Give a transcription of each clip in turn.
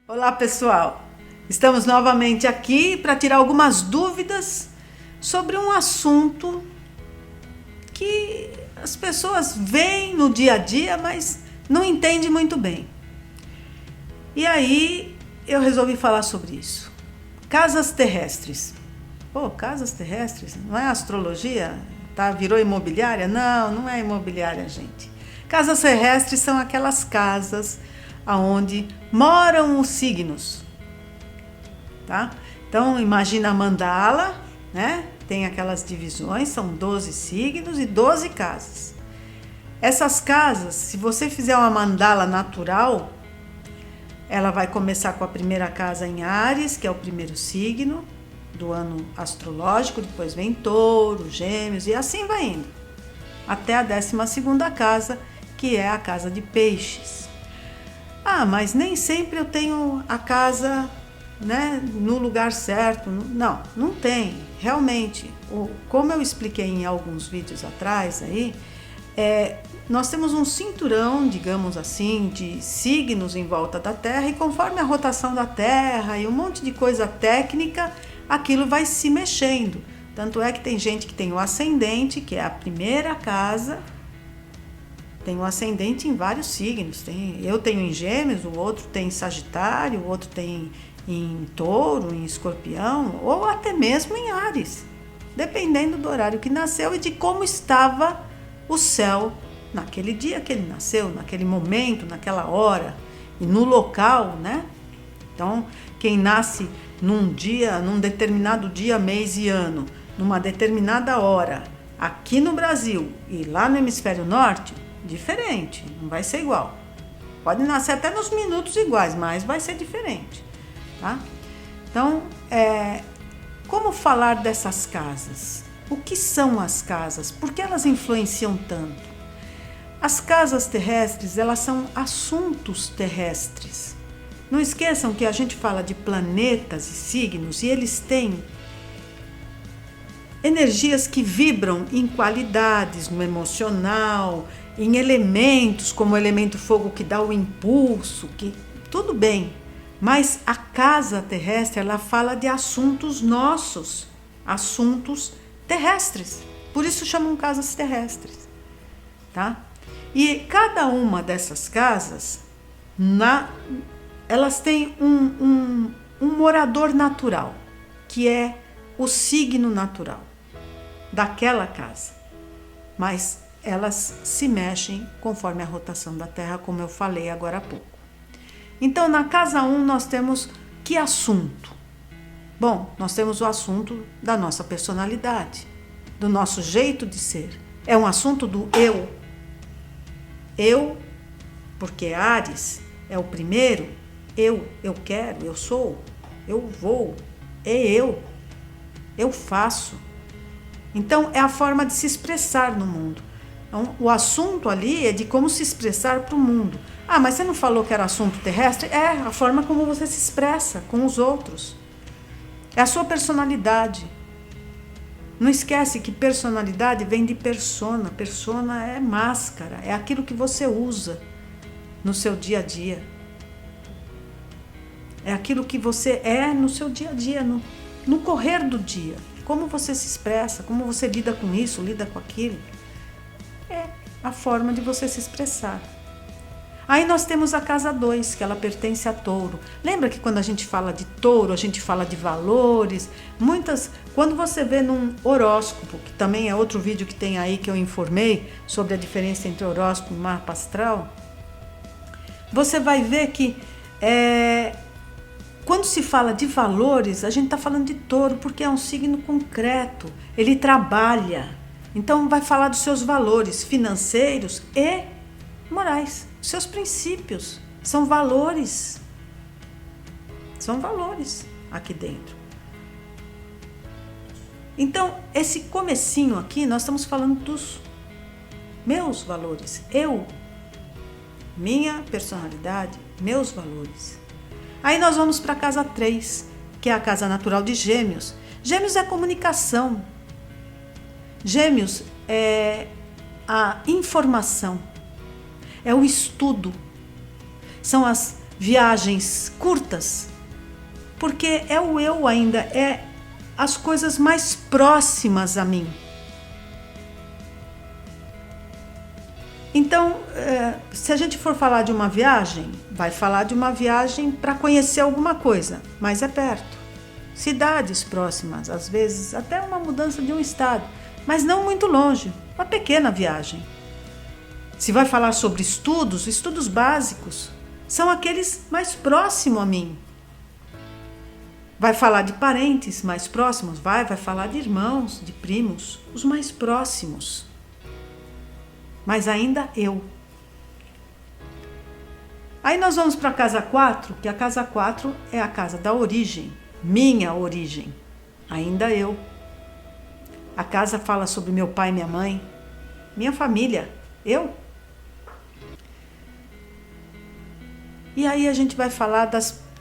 Olá pessoal, estamos novamente aqui para tirar algumas dúvidas sobre um assunto que as pessoas veem no dia a dia, mas não entendem muito bem. E aí eu resolvi falar sobre isso. Casas terrestres. Pô, casas terrestres? Não é astrologia? Tá? Virou imobiliária? Não, não é imobiliária, gente. Casas terrestres são aquelas casas aonde moram os signos, tá? Então imagina a mandala, né? Tem aquelas divisões, são 12 signos e 12 casas. Essas casas, se você fizer uma mandala natural, ela vai começar com a primeira casa em Áries, que é o primeiro signo do ano astrológico, depois vem Touro, Gêmeos e assim vai indo, até a 12ª casa, que é a casa de Peixes. Ah, mas nem sempre eu tenho a casa, né, no lugar certo. Não, não tem. Realmente, como eu expliquei em alguns vídeos atrás aí, nós temos um cinturão, digamos assim, de signos em volta da Terra, e conforme a rotação da Terra e um monte de coisa técnica, aquilo vai se mexendo. Tanto é que tem gente que tem o ascendente, que é a primeira casa. Tem um ascendente em vários signos. Eu tenho em Gêmeos, o outro tem em Sagitário, o outro tem em Touro, em Escorpião, ou até mesmo em Áries, dependendo do horário que nasceu e de como estava o céu naquele dia que ele nasceu, naquele momento, naquela hora e no local, né? Então, quem nasce num determinado dia, mês e ano, numa determinada hora, aqui no Brasil e lá no hemisfério norte, diferente, não vai ser igual. Pode nascer até nos minutos iguais, mas vai ser diferente, tá? Então, como falar dessas casas? O que são as casas? Por que elas influenciam tanto? As casas terrestres, elas são assuntos terrestres. Não esqueçam que a gente fala de planetas e signos e eles têm energias que vibram em qualidades, no emocional, em elementos, como o elemento fogo que dá o impulso, que tudo bem, mas a casa terrestre, ela fala de assuntos nossos, assuntos terrestres, por isso chamam casas terrestres, tá? E cada uma dessas casas, elas têm um morador natural, que é o signo natural daquela casa, mas elas se mexem conforme a rotação da Terra, como eu falei agora há pouco. Então, na casa 1, nós temos que assunto? Bom, nós temos o assunto da nossa personalidade, do nosso jeito de ser. É um assunto do eu. Eu, porque Áries é o primeiro, eu quero, eu sou, eu vou, eu faço. Então, é a forma de se expressar no mundo. Então, o assunto ali é de como se expressar para o mundo. Ah, mas você não falou que era assunto terrestre? É a forma como você se expressa com os outros. É a sua personalidade. Não esquece que personalidade vem de persona. Persona é máscara, é aquilo que você usa no seu dia a dia. É aquilo que você é no seu dia a dia, no correr do dia. Como você se expressa, como você lida com isso, lida com aquilo. É a forma de você se expressar. Aí nós temos a casa 2, que ela pertence a Touro. Lembra que quando a gente fala de Touro, a gente fala de valores? Quando você vê num horóscopo, que também é outro vídeo que tem aí que eu informei sobre a diferença entre horóscopo e mapa astral, você vai ver que quando se fala de valores, a gente está falando de Touro, porque é um signo concreto, ele trabalha. Então vai falar dos seus valores financeiros e morais, seus princípios, são valores aqui dentro. Então esse comecinho aqui, nós estamos falando dos meus valores, minha personalidade, meus valores. Aí nós vamos para a casa 3, que é a casa natural de Gêmeos. Gêmeos é a comunicação. Gêmeos é a informação, é o estudo, são as viagens curtas, porque é o eu ainda, é as coisas mais próximas a mim. Então, se a gente for falar de uma viagem, vai falar de uma viagem para conhecer alguma coisa, mas é perto. Cidades próximas, às vezes até uma mudança de um estado, mas não muito longe, uma pequena viagem. Se vai falar sobre estudos básicos, são aqueles mais próximos a mim. Vai falar de parentes mais próximos, vai falar de irmãos, de primos, os mais próximos. Mas ainda eu. Aí nós vamos para a casa 4, que a casa 4 é a casa da origem, minha origem, ainda eu. A casa fala sobre meu pai e minha mãe, minha família, eu. E aí a gente vai falar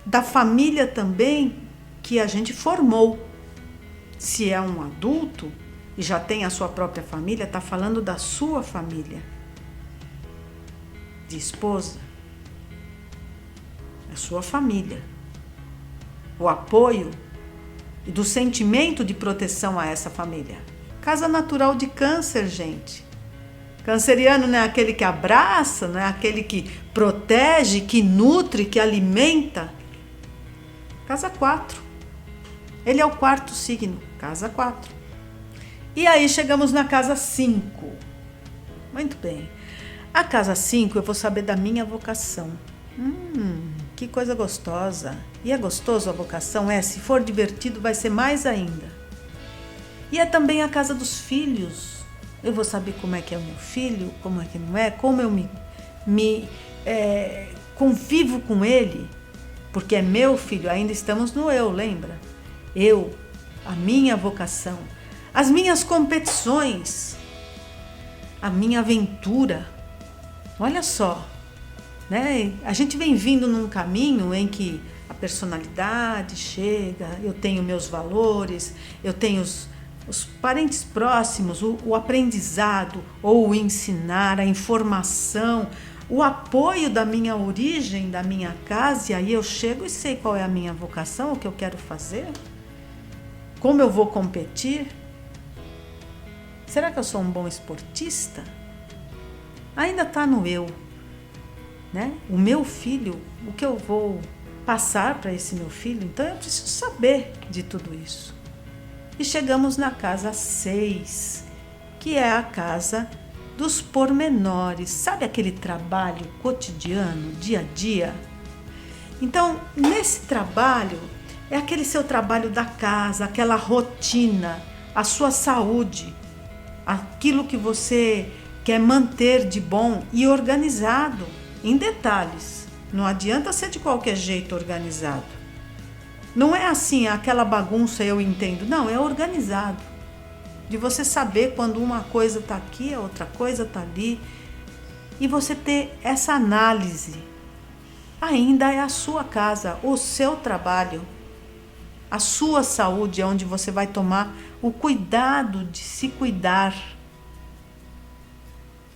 da família também que a gente formou. Se é um adulto e já tem a sua própria família, está falando da sua família, de esposa, a sua família, o apoio e do sentimento de proteção a essa família. Casa natural de Câncer, gente. Canceriano não é aquele que abraça, não é aquele que protege, que nutre, que alimenta. Casa 4. Ele é o 4º signo, casa 4. E aí chegamos na casa 5. Muito bem. A casa 5 eu vou saber da minha vocação. Que coisa gostosa. E é gostoso a vocação? Se for divertido vai ser mais ainda. E é também a casa dos filhos. Eu vou saber como é que é o meu filho, como é que não é, como eu me convivo com ele, porque é meu filho, ainda estamos no eu, lembra? Eu, a minha vocação, as minhas competições, a minha aventura. Olha só, né? A gente vem vindo num caminho em que a personalidade chega, eu tenho meus valores, eu tenho os parentes próximos, o aprendizado ou o ensinar, a informação, o apoio da minha origem, da minha casa, e aí eu chego e sei qual é a minha vocação, o que eu quero fazer, como eu vou competir. Será que eu sou um bom esportista? Ainda está no eu, né? O meu filho, o que eu vou passar para esse meu filho, então eu preciso saber de tudo isso. E chegamos na casa 6, que é a casa dos pormenores. Sabe aquele trabalho cotidiano, dia a dia? Então, nesse trabalho, é aquele seu trabalho da casa, aquela rotina, a sua saúde, aquilo que você quer manter de bom e organizado, em detalhes. Não adianta ser de qualquer jeito organizado. Não é assim, aquela bagunça eu entendo. Não, é organizado. De você saber quando uma coisa está aqui, a outra coisa está ali. E você ter essa análise. Ainda é a sua casa, o seu trabalho. A sua saúde é onde você vai tomar o cuidado de se cuidar.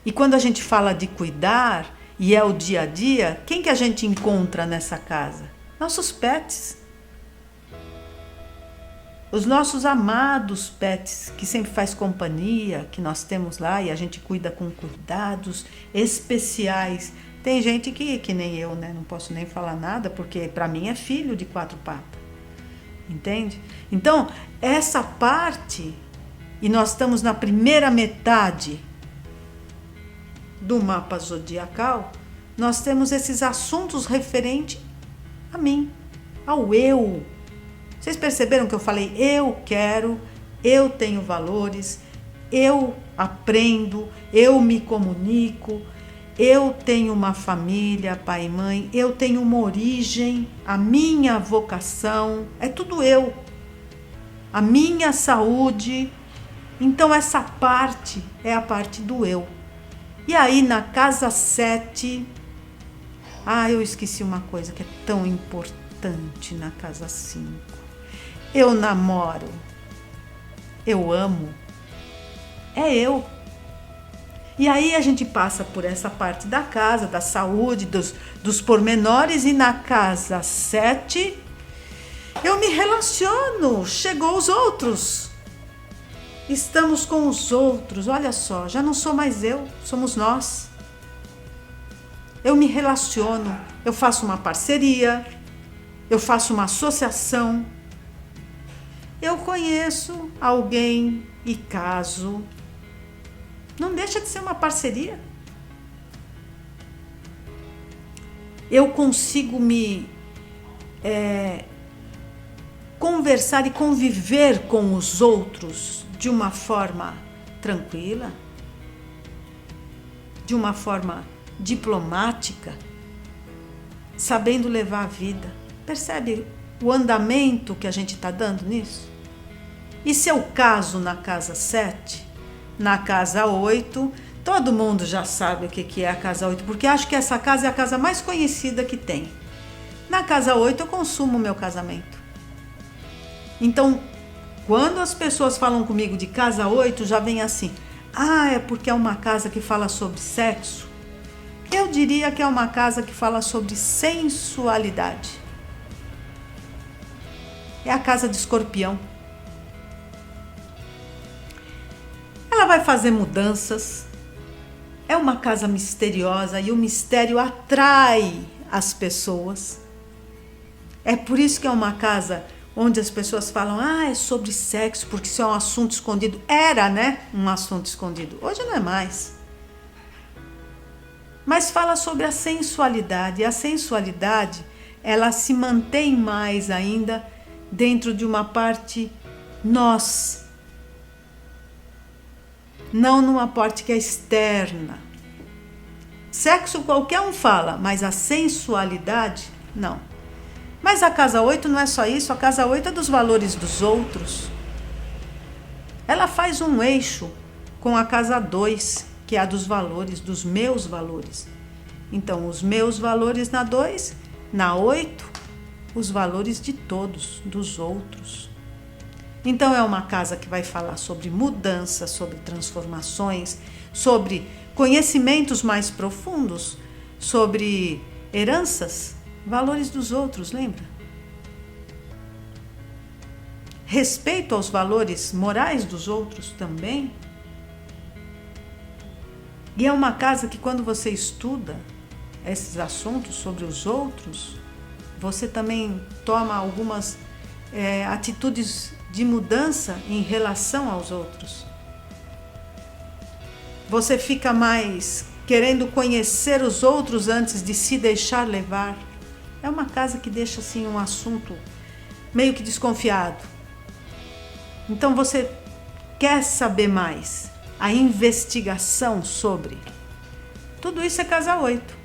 E quando a gente fala de cuidar, e é o dia a dia, quem que a gente encontra nessa casa? Nossos pets. Os nossos amados pets, que sempre faz companhia, que nós temos lá e a gente cuida com cuidados especiais. Tem gente que nem eu, né? Não posso nem falar nada, porque para mim é filho de 4 patas. Entende? Então, essa parte, e nós estamos na primeira metade do mapa zodiacal, nós temos esses assuntos referentes a mim, ao eu. Vocês perceberam que eu falei eu quero, eu tenho valores, eu aprendo, eu me comunico, eu tenho uma família, pai e mãe, eu tenho uma origem, a minha vocação, é tudo eu. A minha saúde. Então essa parte é a parte do eu. E aí na casa 7, eu esqueci uma coisa que é tão importante na casa 5. Eu namoro, eu amo, é eu. E aí a gente passa por essa parte da casa, da saúde, dos pormenores, e na casa 7 eu me relaciono, chegou os outros. Estamos com os outros, olha só, já não sou mais eu, somos nós. Eu me relaciono, eu faço uma parceria, eu faço uma associação, eu conheço alguém e caso. Não deixa de ser uma parceria. Eu consigo me conversar e conviver com os outros de uma forma tranquila, de uma forma diplomática, sabendo levar a vida. Percebe o andamento que a gente está dando nisso? E se eu caso na casa 7, na casa 8, todo mundo já sabe o que é a casa 8, porque acho que essa casa é a casa mais conhecida que tem. Na casa 8 eu consumo o meu casamento. Então, quando as pessoas falam comigo de casa 8, já vem assim: ah, é porque é uma casa que fala sobre sexo? Eu diria que é uma casa que fala sobre sensualidade. É a casa de Escorpião. Ela vai fazer mudanças. É uma casa misteriosa e o mistério atrai as pessoas. É por isso que é uma casa onde as pessoas falam: ah, é sobre sexo, porque isso é um assunto escondido. Era, né? Um assunto escondido. Hoje não é mais. Mas fala sobre a sensualidade. E a sensualidade, ela se mantém mais ainda dentro de uma parte nós. Não numa parte que é externa. Sexo qualquer um fala, mas a sensualidade, não. Mas a casa 8 não é só isso, a casa 8 é dos valores dos outros. Ela faz um eixo com a casa 2, que é a dos valores, dos meus valores. Então, os meus valores na 2, na 8, os valores de todos, dos outros. Então, é uma casa que vai falar sobre mudança, sobre transformações, sobre conhecimentos mais profundos, sobre heranças, valores dos outros, lembra? Respeito aos valores morais dos outros também. E é uma casa que, quando você estuda esses assuntos sobre os outros, você também toma algumas atitudes de mudança em relação aos outros. Você fica mais querendo conhecer os outros antes de se deixar levar. É uma casa que deixa assim um assunto meio que desconfiado. Então você quer saber mais. A investigação sobre. Tudo isso é casa 8.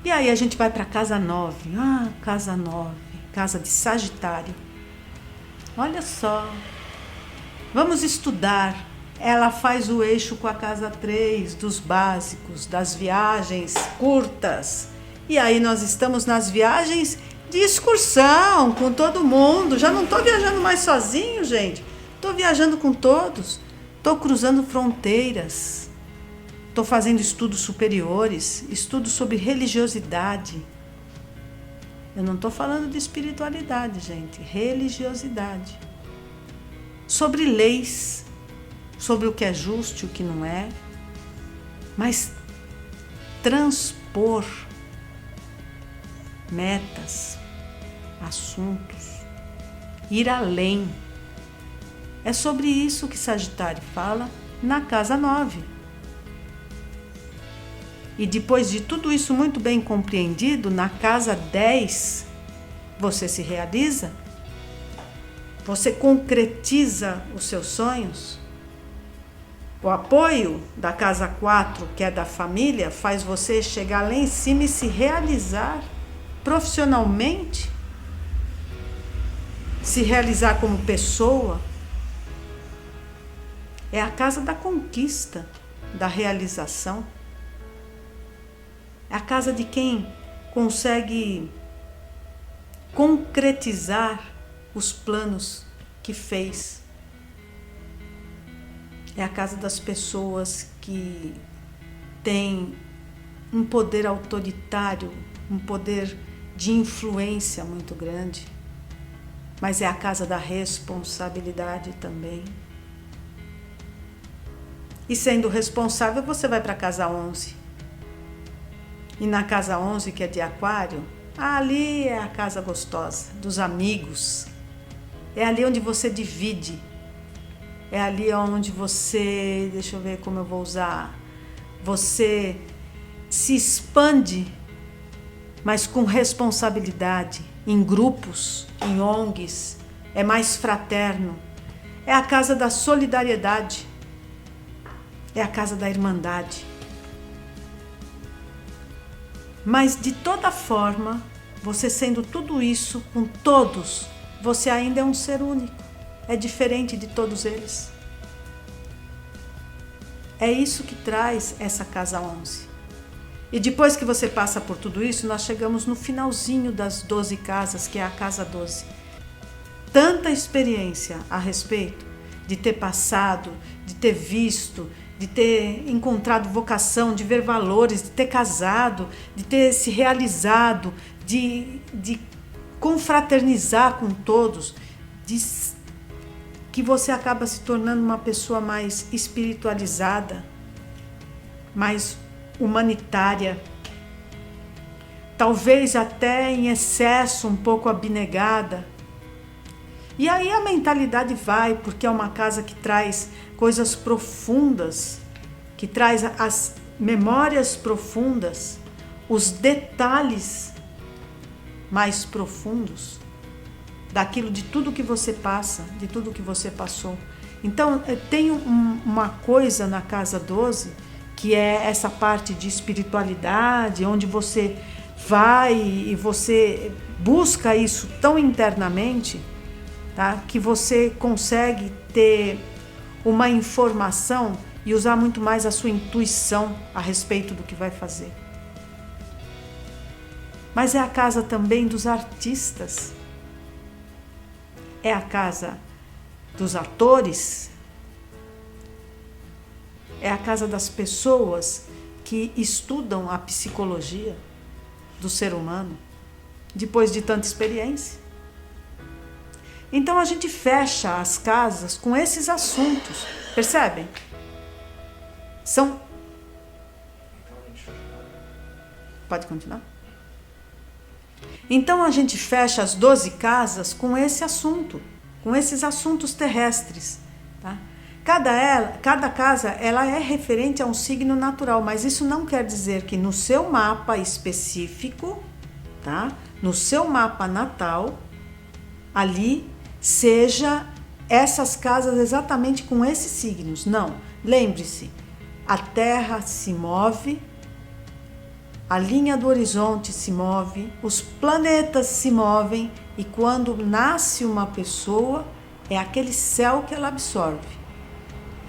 E aí a gente vai para casa 9. Ah, casa 9. Casa de Sagitário. Olha só. Vamos estudar. Ela faz o eixo com a casa 3, dos básicos, das viagens curtas. E aí nós estamos nas viagens de excursão com todo mundo. Já não estou viajando mais sozinho, gente. Estou viajando com todos. Estou cruzando fronteiras. Estou fazendo estudos superiores, estudos sobre religiosidade. Eu não estou falando de espiritualidade, gente. Religiosidade. Sobre leis, sobre o que é justo e o que não é. Mas transpor metas, assuntos, ir além. É sobre isso que Sagitário fala na casa 9. E depois de tudo isso muito bem compreendido, na casa 10, você se realiza? Você concretiza os seus sonhos? O apoio da casa 4, que é da família, faz você chegar lá em cima e se realizar profissionalmente? Se realizar como pessoa? É a casa da conquista, da realização. É a casa de quem consegue concretizar os planos que fez. É a casa das pessoas que têm um poder autoritário, um poder de influência muito grande. Mas é a casa da responsabilidade também. E sendo responsável, você vai para a casa 11. E na casa 11, que é de Aquário, ali é a casa gostosa, dos amigos. É ali onde você divide. É ali onde você, deixa eu ver como eu vou usar, você se expande, mas com responsabilidade, em grupos, em ONGs, é mais fraterno. É a casa da solidariedade, é a casa da irmandade. Mas de toda forma, você sendo tudo isso com todos, você ainda é um ser único. É diferente de todos eles. É isso que traz essa casa 11. E depois que você passa por tudo isso, nós chegamos no finalzinho das 12 casas, que é a casa 12. Tanta experiência a respeito de ter passado, de ter visto, de ter encontrado vocação, de ver valores, de ter casado, de ter se realizado, de confraternizar com todos, que você acaba se tornando uma pessoa mais espiritualizada, mais humanitária, talvez até em excesso um pouco abnegada. E aí a mentalidade vai, porque é uma casa que traz coisas profundas, que traz as memórias profundas, os detalhes mais profundos daquilo, de tudo que você passa, de tudo que você passou. Então, tem uma coisa na casa 12, que é essa parte de espiritualidade, onde você vai e você busca isso tão internamente, tá? Que você consegue ter uma informação e usar muito mais a sua intuição a respeito do que vai fazer. Mas é a casa também dos artistas. É a casa dos atores, é a casa das pessoas que estudam a psicologia do ser humano, depois de tanta experiência. Então a gente fecha as casas com esses assuntos, percebem? Pode continuar? Então a gente fecha as 12 casas com esse assunto, com esses assuntos terrestres, tá? Cada casa ela é referente a um signo natural, mas isso não quer dizer que no seu mapa específico, tá? No seu mapa natal, ali seja essas casas exatamente com esses signos. Não, lembre-se, a Terra se move, a linha do horizonte se move, os planetas se movem, e quando nasce uma pessoa, é aquele céu que ela absorve.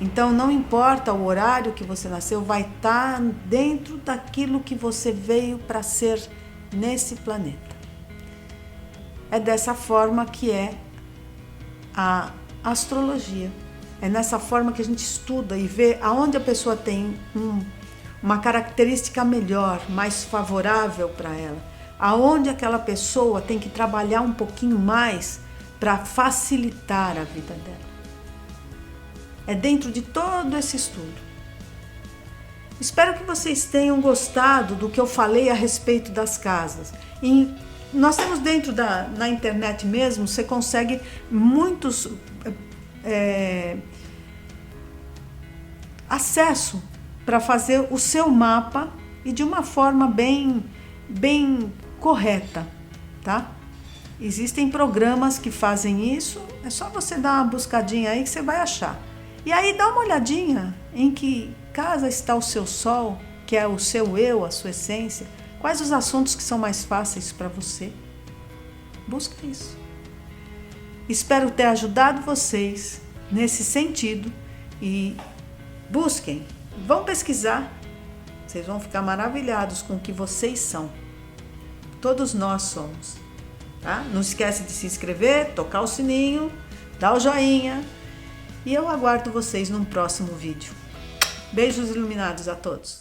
Então não importa o horário que você nasceu, vai estar dentro daquilo que você veio para ser nesse planeta. É dessa forma que é a astrologia. É nessa forma que a gente estuda e vê aonde a pessoa tem uma característica melhor, mais favorável para ela, aonde aquela pessoa tem que trabalhar um pouquinho mais para facilitar a vida dela. É dentro de todo esse estudo. Espero que vocês tenham gostado do que eu falei a respeito das casas. E nós temos dentro na internet mesmo, você consegue muitos acesso para fazer o seu mapa e de uma forma bem correta, tá? Existem programas que fazem isso, é só você dar uma buscadinha aí que você vai achar. E aí dá uma olhadinha em que casa está o seu sol, que é o seu eu, a sua essência. Quais os assuntos que são mais fáceis para você? Busca isso. Espero ter ajudado vocês nesse sentido e busquem, vão pesquisar. Vocês vão ficar maravilhados com o que vocês são. Todos nós somos. Tá? Não esquece de se inscrever, tocar o sininho, dar o joinha E eu aguardo vocês num próximo vídeo. Beijos iluminados a todos!